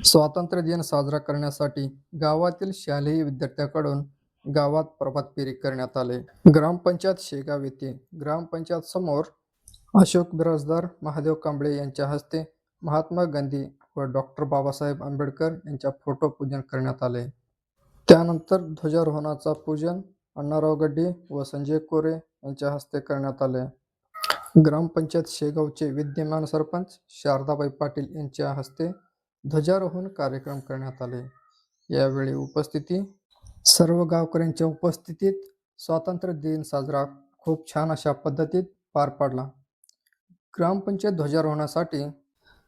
स्वातंत्र्य दिन साजरा करण्यासाठी गावातील शालेय विद्यार्थ्यांकडून गावात प्रभात फेरी करण्यात आली. ग्रामपंचायत शेगाव येथे ग्रामपंचायत समोर अशोक बिराजदार, महादेव कांबळे यांच्या हस्ते महात्मा गांधी व डॉक्टर बाबासाहेब आंबेडकर यांच्या फोटो पूजन करण्यात आले. त्यानंतर ध्वजारोहणाचा पूजन अण्णाराव गड्डे व संजय कोरे यांच्या हस्ते करण्यात आले. ग्रामपंचायत शेगावचे विद्यमान सरपंच शारदाबाई पाटील यांच्या हस्ते ध्वजारोहण कार्यक्रम करण्यात आले. यावेळी सर्व गावकऱ्यांच्या उपस्थितीत स्वातंत्र्य दिन साजरा खूप छान अशा पद्धतीत पार पडला. ग्रामपंचायत ध्वजारोहणासाठी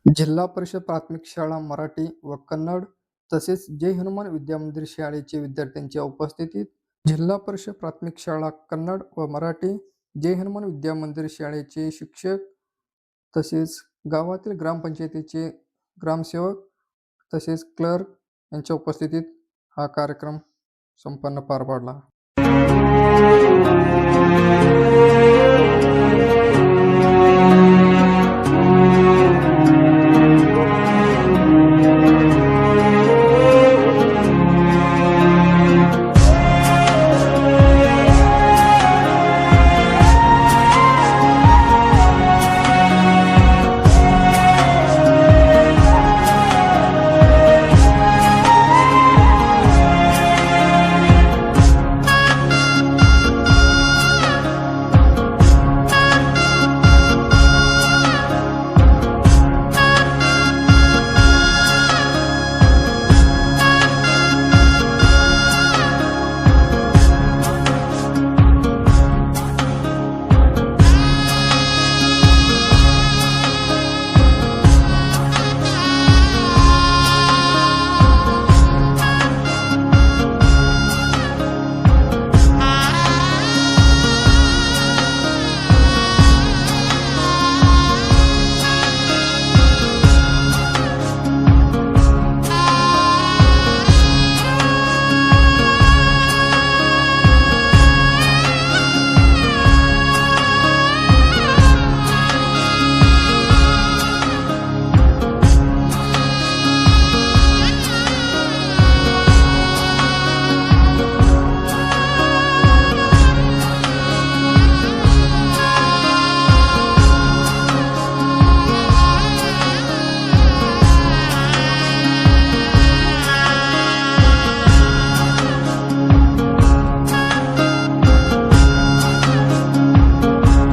जिल्हा परिषद प्राथमिक शाळा मराठी व कन्नड तसेच जय हनुमान विद्यामंदिर शाळेचे विद्यार्थ्यांच्या उपस्थितीत जिल्हा परिषद प्राथमिक शाळा कन्नड व मराठी जय हनुमान विद्यामंदिर शाळेचे शिक्षक तसेच गावातील ग्रामपंचायतीचे ग्रामसेवक तसेच क्लर्क यांच्या उपस्थितीत हा कार्यक्रम संपन्न पार पडला.